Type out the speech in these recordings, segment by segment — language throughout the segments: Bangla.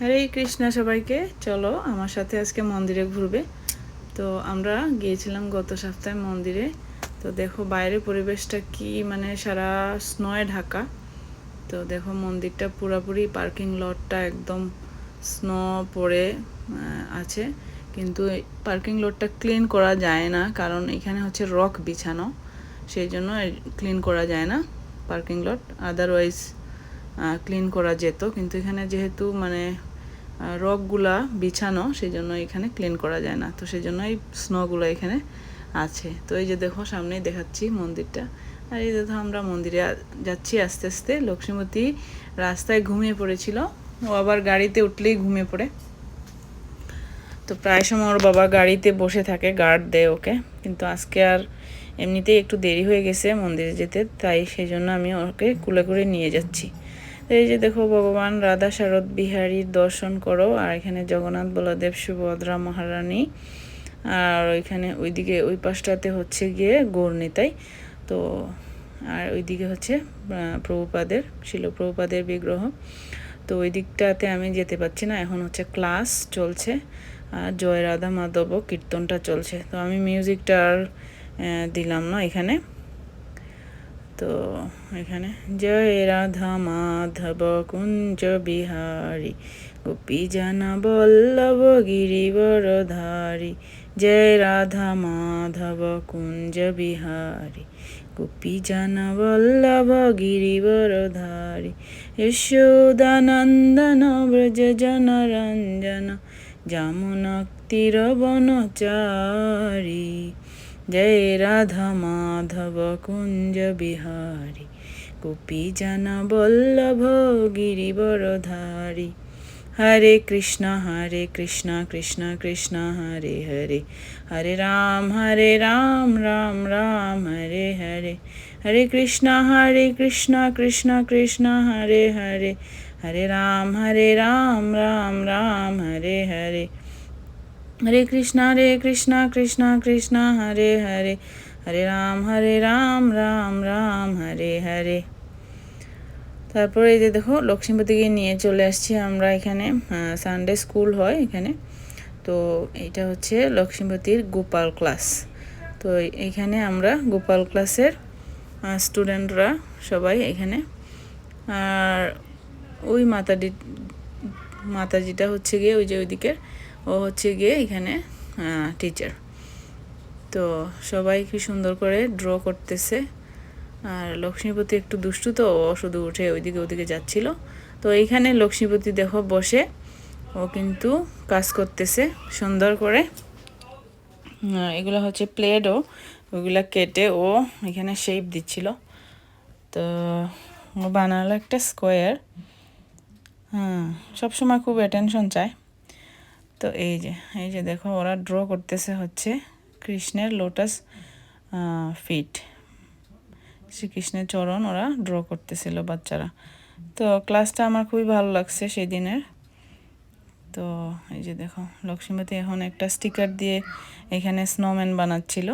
হরে কৃষ্ণা সবাইকে। চলো আমার সাথে আজকে মন্দিরে ঘুরবে। তো আমরা গিয়েছিলাম গত সপ্তাহে মন্দিরে। তো দেখো বাইরের পরিবেশটা কি, মানে সারা স্নোয়ে ঢাকা। তো দেখো মন্দিরটা পুরোপুরি পার্কিং লটটা একদম স্নো পড়ে আছে, কিন্তু পার্কিং লটটা ক্লিন করা যায় না, কারণ এখানে হচ্ছে রক বিছানো, সেই জন্য ক্লিন করা যায় না পার্কিং লট। আদারওয়াইজ ক্লিন করা যেত, কিন্তু এখানে যেহেতু মানে রকগুলা বিছানো, সেই জন্য এখানে ক্লিন করা যায় না। তো সেই জন্য এই স্নোগুলো এখানে আছে। তো এই যে দেখো সামনেই দেখাচ্ছি মন্দিরটা। আর এই দেখো আমরা মন্দিরে যাচ্ছি আস্তে আস্তে। লক্ষ্মীমতী রাস্তায় ঘুমিয়ে পড়েছিল, ও আবার গাড়িতে উঠলেই ঘুমিয়ে পড়ে। তো প্রায় সময় ওর বাবা গাড়িতে বসে থাকে, গার্ড দেয় ওকে, কিন্তু আজকে আর এমনিতেই একটু দেরি হয়ে গেছে মন্দিরে যেতে, তাই সেই জন্য আমি ওকে কুলে করে নিয়ে যাচ্ছি। এই যে দেখো ভগবান রাধা শারদ বিহারীর দর্শন করো। আর এখানে জগন্নাথ বলদেব সুভদ্রা মহারানী, আর ওইখানে ওইদিকে ওই পাশটাতে হচ্ছে গিয়ে গৌরনীতাই। তো আর ওইদিকে হচ্ছে প্রভুপাদের, শিল প্রভুপাদের বিগ্রহ। তো ওই দিকটাতে আমি যেতে পারছি না, এখন হচ্ছে ক্লাস চলছে আর জয় রাধা মাধব কীর্তনটা চলছে। তো আমি মিউজিকটা আর দিলাম না এখানে। তো এখানে জয় রাধা মাধব কুঞ্জ বিহারী গোপী জানা বল্লভ গিরিবরধারী। জয় রাধা মাধব কুঞ্জ বিহারী গোপী জানা বল্লভ গিরিবরধারী। যশোদানন্দন ব্রজ জনরঞ্জন যামুনক্তিরবনচারী। जय राधा माधव कुंज बिहारी गोपी जन बल्लभ गिरिवरधारी। हरे कृष्णा कृष्ण कृष्ण हरे हरे, हरे राम राम राम हरे हरे। हरे कृष्णा कृष्ण कृष्ण हरे हरे, हरे राम राम राम हरे हरे। हरे कृष्णा कृष्ण कृष्ण हरे हरे, हरे राम राम राम हरे हरे। তারপরে এই যে দেখো লক্ষ্মীপতিকে নিয়ে চলে আসছি আমরা। এখানে সানডে স্কুল হয় এখানে। তো এইটা হচ্ছে লক্ষ্মীপতির গোপাল ক্লাস। তো এখানে আমরা গোপাল ক্লাসের স্টুডেন্টরা সবাই এখানে। আর ওই মাতাজিটা হচ্ছে গিয়ে ওই যে ওইদিকের, ও হচ্ছে গিয়ে এখানে টিচার। তো সবাই কি সুন্দর করে ড্র করতেছে। আর লক্ষ্মীপতি একটু দুষ্টু, তো ও শুধু উঠে ওইদিকে ওদিকে যাচ্ছিল। তো এইখানে লক্ষ্মীপতি দেখো বসে, ও কিন্তু কাজ করতেছে সুন্দর করে। এগুলো হচ্ছে প্লেডও, ওইগুলা কেটে ও এখানে শেপ দিচ্ছিল। তো ও বানালো একটা স্কোয়ার। সবসময় খুব অ্যাটেনশন চায়। তো এই যে দেখো ওরা ড্র করতেছে হচ্ছে কৃষ্ণের লোটাস ফিট, শ্রীকৃষ্ণের চরণ ওরা ড্র করতেছিল বাচ্চারা। তো ক্লাসটা আমার খুবই ভালো লাগছে সেই দিনের। তো এই যে দেখো লক্ষ্মীপতি এখন একটা স্টিকার দিয়ে এখানে স্নোম্যান বানাচ্ছিল।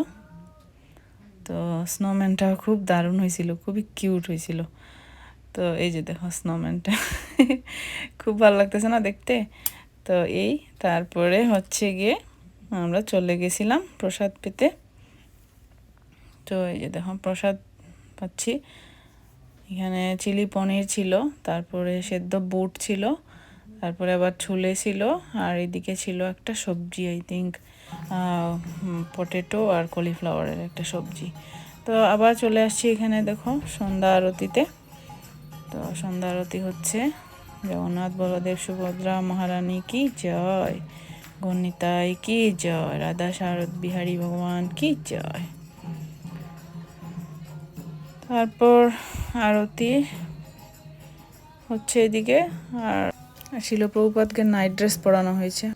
তো স্নোম্যানটা খুব দারুণ হয়েছিল, খুবই কিউট হয়েছিল। তো এই যে দেখো স্নোম্যানটা খুব ভালো লাগতেছে না দেখতে। তো এই তারপরে হচ্ছে গিয়ে আমরা চলে গেছিলাম প্রসাদ পেতে। তো এই যে দেখো প্রসাদ পাচ্ছি। এখানে চিলি পনির ছিল, তারপরে সেদ্ধ বুট ছিল, তারপরে আবার ছোলে ছিল, আর এদিকে ছিল একটা সবজি, আই থিঙ্ক পটেটো আর কলিফ্লাওয়ারের একটা সবজি। তো আবার চলে আসছি এখানে দেখো সন্ধ্যা আরতিতে। তো সন্ধ্যা আরতি হচ্ছে। জগন্নাথ বলদেব সুভদ্রা মহারানী কি জয়, গণিতাই কি জয়, রাধা শারদ বিহারী ভগবান কি জয়। তারপর আরতি হচ্ছে এদিকে। আর শিল প্রভুপাদকে নাইট ড্রেস পরানো হয়েছে।